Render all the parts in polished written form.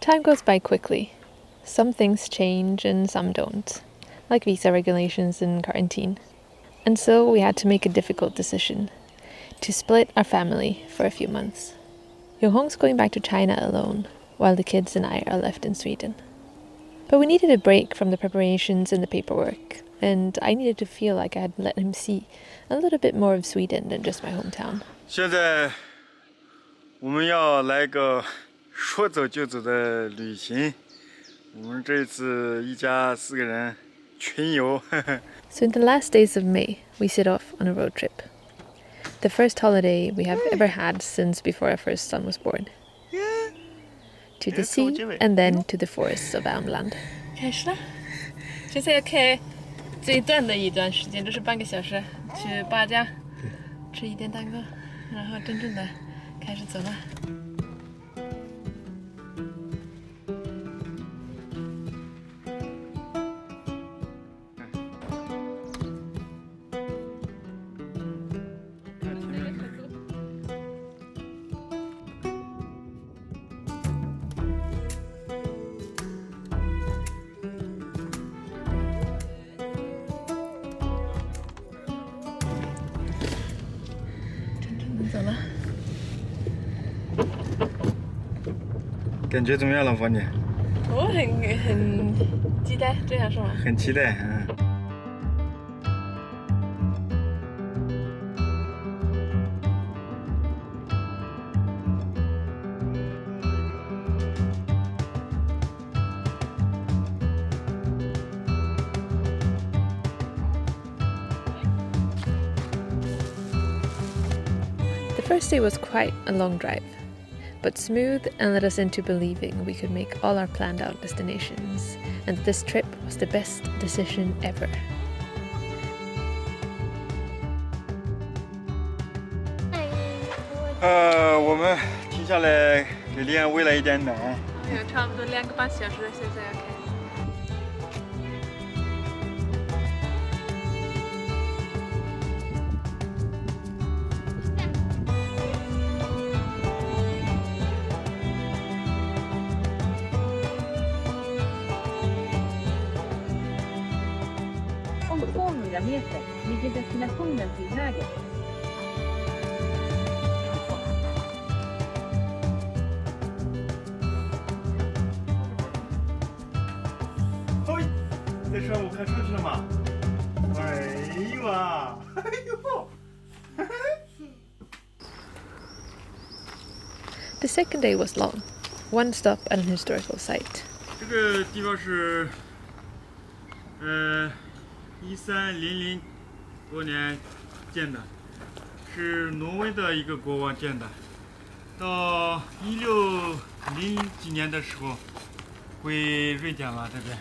Time goes by quickly. Some things change and some don't, like visa regulations and quarantine. And so we had to make a difficult decision, to split our family for a few months. Yo-Hong's going back to China alone, while the kids and I are left in Sweden. But we needed a break from the preparations and the paperwork, and I needed to feel like I had let him see a little bit more of Sweden than just my hometown. 现在我们要来个说走就走的旅行。我们这次一家4个人群游。So in the last days of May, we set off on a road trip. The first holiday we have ever had since before our first son was born. To the sea and then to the forests of Värmland. 开始了，现在要开最短的一段时间，就是半个小时，去爸家吃一点蛋糕，然后真正的开始走了。走了，感觉怎么样，老婆你？我很期待，这样说吗？很期待，The first day was quite a long drive, but smooth and led us into believing we could make all our planned out destinations, and that this trip was the best decision ever. 我们停下来给丽安喂了一点奶。差不多2个半小时，现在要开。Om 200 meter ligger destinationen till höger. Oj! 在上午开车去了吗？哎呦啊！哎呦！ The second day was long, one stop at an historical site. 这个地方是1300多年建的，是挪威的一个国王建的。到1600几年的时候归瑞典了这边。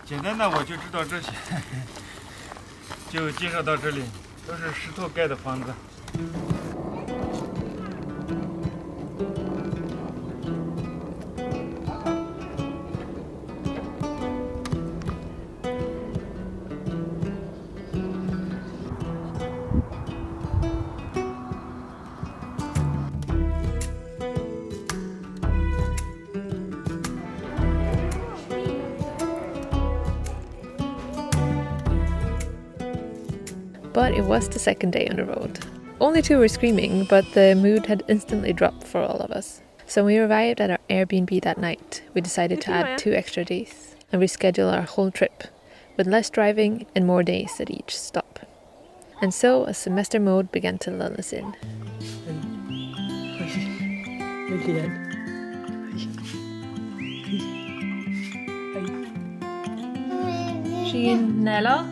简单的我就知道这些，就介绍到这里，都是石头盖的房子。But it was the second day on the road. Only two were screaming, but the mood had instantly dropped for all of us. So when we arrived at our Airbnb that night, we decided to add 2 extra days and reschedule our whole trip, with less driving and more days at each stop. And so a semester mode began to lull us in. 是一个奶酪，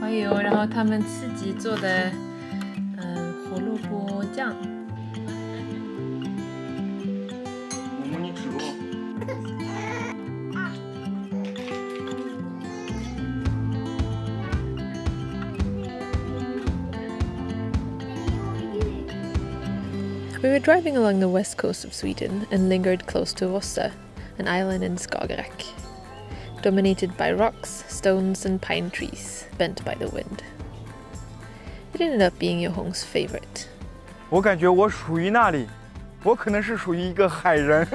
还有然后他们自己做的胡萝卜酱。我们你吃过？ We were driving along the west coast of Sweden and lingered close to Vossa, an island in Skagerrak, dominated by rocks, stones and pine trees bent by the wind. It ended up being Yo-Hong's favorite. 我感觉我属于那里，我可能是属于一个海人。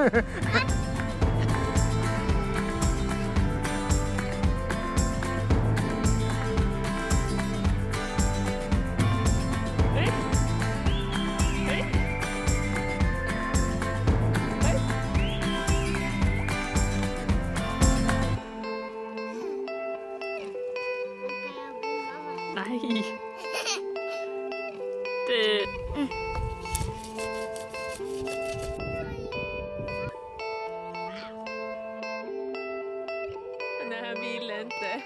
Nej. Det... Nej, han vill inte.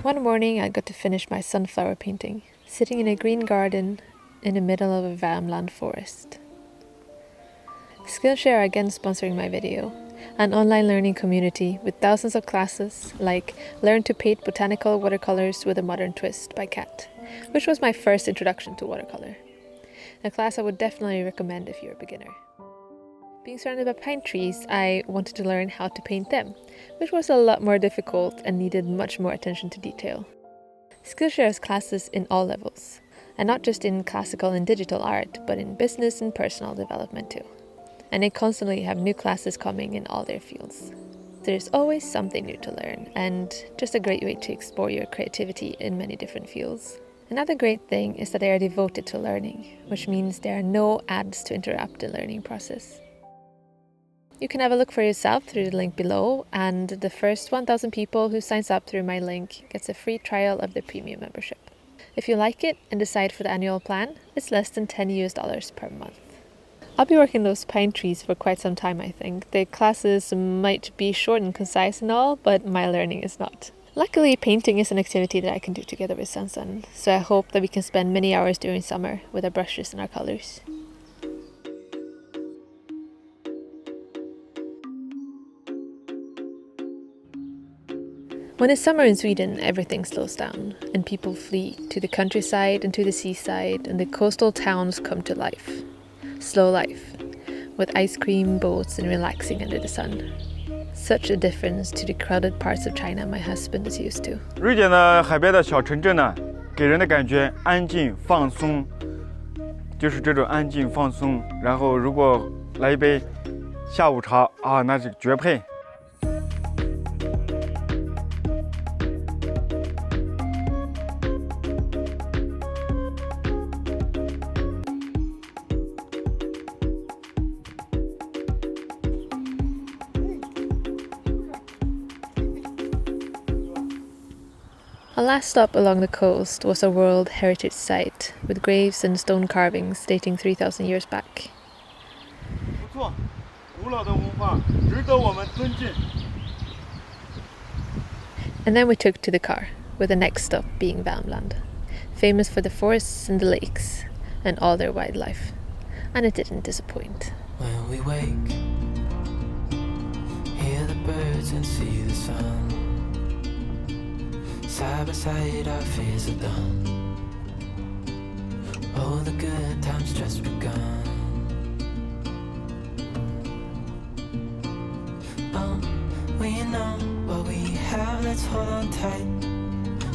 One morning I got to finish my sunflower painting, sitting in a green garden in the middle of a Värmland forest. Skillshare are again sponsoring my video, an online learning community with thousands of classes like Learn to Paint Botanical Watercolors with a Modern Twist by Kat, which was my first introduction to watercolor. A class I would definitely recommend if you're a beginner. Being surrounded by pine trees, I wanted to learn how to paint them, which was a lot more difficult and needed much more attention to detail. Skillshare has classes in all levels, and not just in classical and digital art, but in business and personal development too. And they constantly have new classes coming in all their fields. There's always something new to learn, and just a great way to explore your creativity in many different fields. Another great thing is that they are devoted to learning, which means there are no ads to interrupt the learning process. You can have a look for yourself through the link below, and the first 1,000 people who signs up through my link gets a free trial of the premium membership. If you like it and decide for the annual plan, it's less than $10 per month. I'll be working those pine trees for quite some time, I think. The classes might be short and concise and all, but my learning is not. Luckily, painting is an activity that I can do together with Sansan, so I hope that we can spend many hours during summer with our brushes and our colors. When it's summer in Sweden, everything slows down, and people flee to the countryside and to the seaside, and the coastal towns come to life. Slow life, with ice cream, boats, and relaxing under the sun. Such a difference to the crowded parts of China my husband is used to. 瑞典的海边的小城镇呢，给人的感觉安静放松，就是这种安静放松。然后如果来一杯下午茶啊，那是绝配。Our last stop along the coast was a World Heritage Site with graves and stone carvings dating 3,000 years back. 不错，古老的文化值得我们尊敬。 And then we took to the car, with the next stop being Värmland, famous for the forests and the lakes and all their wildlife. And it didn't disappoint. When we wake, hear the birds and see the sun. Side by side our fears are done. Oh, the good times just begun. We know what we have, let's hold on tight.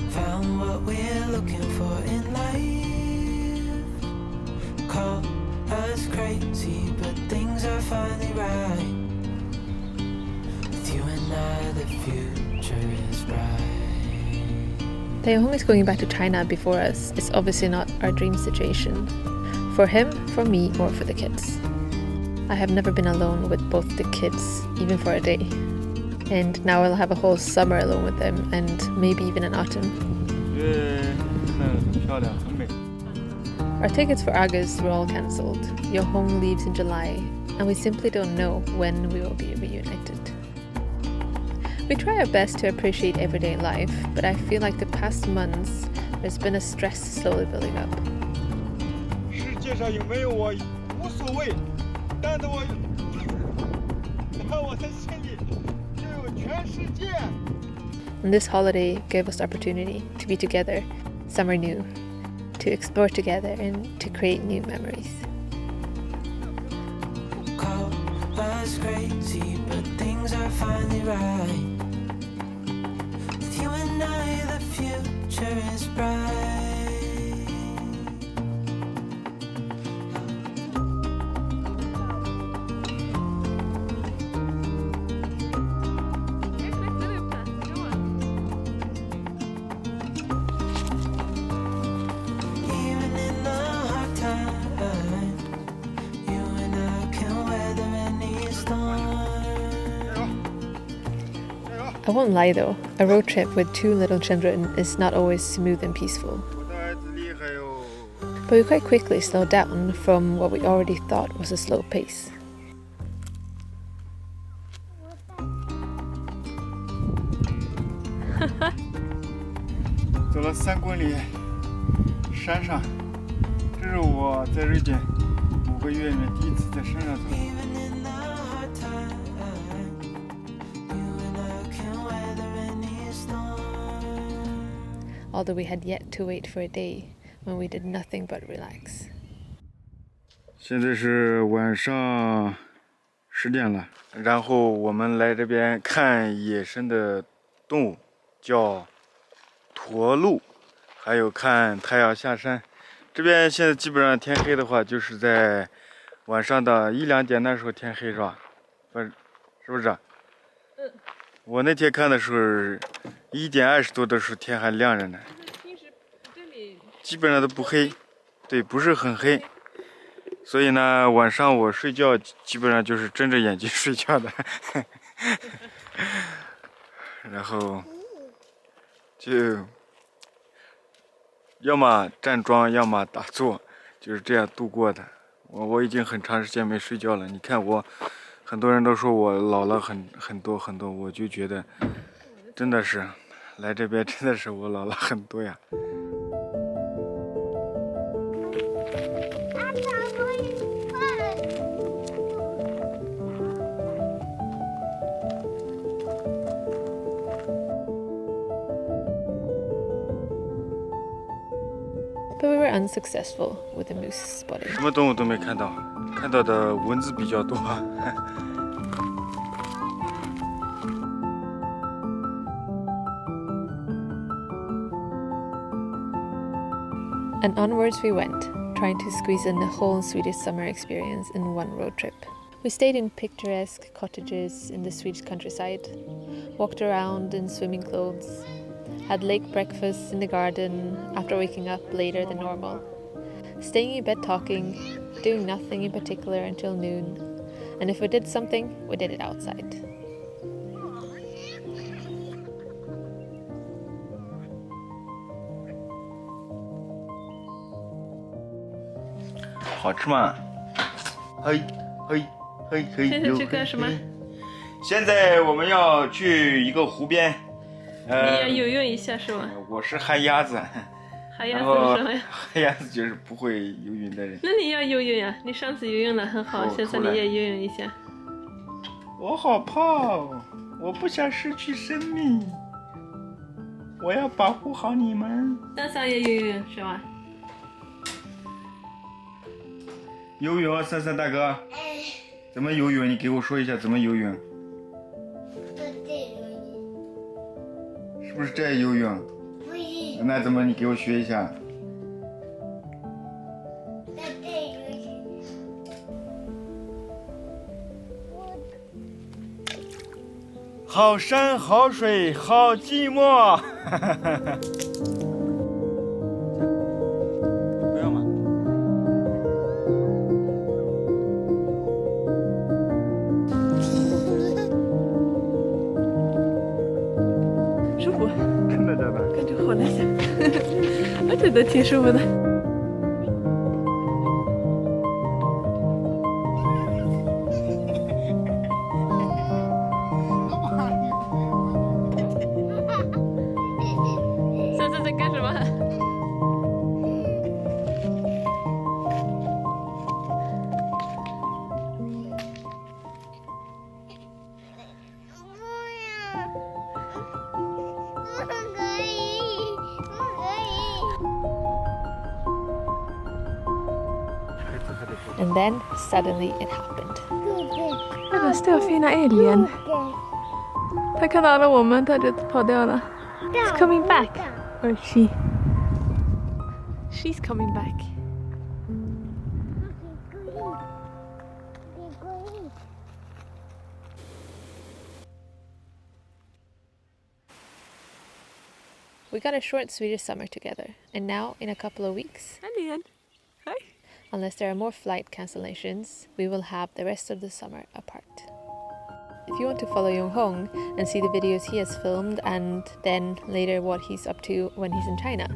Found what we're looking for in life. Call us crazy, but things are finally right. With you and I, the future is bright. Tae-Hong is going back to China before us. It's obviously not our dream situation. For him, for me, or for the kids. I have never been alone with both the kids, even for a day. And now I'll have a whole summer alone with them, and maybe even an autumn. Our tickets for August were all cancelled. Yo-Hong leaves in July, and we simply don't know when we will be reunited. We try our best to appreciate everyday life, but I feel like the past months there's been a stress slowly building up. 世界上有没有我无所谓，但我在心里就有 And this holiday gave us the opportunity to be together somewhere new, to explore together and to create new memories. Call us crazy, but things are finally right. With you and I, the future is bright. Even in the hard times, you and I can weather any storm. I won't lie though, a road trip with 2 little children is not always smooth and peaceful. 我的儿子厉害哟。 But we quite quickly slowed down from what we already thought was a slow pace. 走了3公里，山上，这是我在瑞典5个月里面第一次在山上走。 Even in the hard times, you and I can weather any storm. Although we had yet to wait for a day when we did nothing but relax. 现在是晚上10点了，然后我们来这边看野生的动物，叫驼鹿，还有看太阳下山。这边现在基本上天黑的话，就是在晚上的1、2点那时候天黑是吧？是不是？我那天看的时候，1点20多的时候天还亮着呢，基本上都不黑，对，不是很黑。 所以呢，晚上我睡觉基本上就是睁着眼睛睡觉的，然后就要么站桩，要么打坐，就是这样度过的。我已经很长时间没睡觉了。你看我，很多人都说我老了很多，我就觉得真的是来这边真的是我老了很多呀。 But we were unsuccessful with the moose spotting. 什么动物都没看到，看到的蚊子比较多。And onwards we went, trying to squeeze in the whole Swedish summer experience in one road trip. We stayed in picturesque cottages in the Swedish countryside, walked around in swimming clothes, had late breakfast in the garden after waking up later than normal, staying in bed talking, doing nothing in particular until noon, and if we did something, we did it outside. 好吃吗？嘿，嘿，嘿，嘿。现在去干什么？现在我们要去一个湖边。你要游泳一下是吗？我是旱鸭子。旱鸭子是什么呀？旱鸭子就是不会游泳的人。那你要游泳呀！你上次游泳了很好，下次你也游泳一下。我好怕哦，我不想失去生命，我要保护好你们。大嫂也游泳是吧？游泳啊，珊珊大哥，怎么游泳？你给我说一下怎么游泳？是不是这样游泳？不是，那怎么？你给我学一下。好山好水好寂寞。不要吗？舒服，真的假的？感觉好难想。我觉得挺舒服的。现在在干什么？ And then suddenly it happened. 那个 stora fina alien. 他看到了我们，他就跑掉了。It's coming back. Or she? She's coming back. We got a short Swedish summer together, and now in a couple of weeks, Alien. Hi. unless there are more flight cancellations, we will have the rest of the summer apart. If you want to follow Yong Hong and see the videos he has filmed and then later what he's up to when he's in China,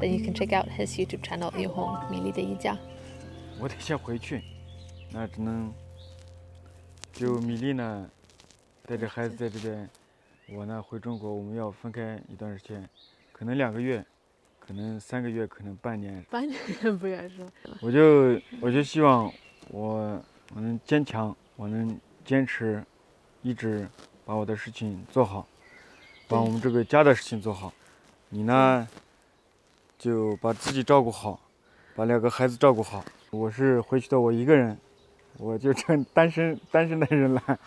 then you can check out his YouTube channel Yong Hong 米粒的一家。我得先回去，那只能就米粒呢带着孩子在这边，我呢回中国，我们要分开一段时间，可能2个月，可能3个月，可能半年。半年不要说。我就希望我能坚强，我能坚持，一直把我的事情做好，把我们这个家的事情做好。你呢，就把自己照顾好，把2个孩子照顾好。我是回去的我一个人，我就成单身的人了。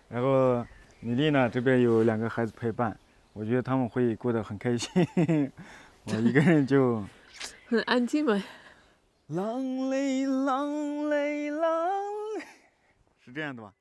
然后米粒呢，这边有2个孩子陪伴，我觉得他们会过得很开心。我一个人就很安静嘛。狼嘞狼嘞狼，是这样的吧？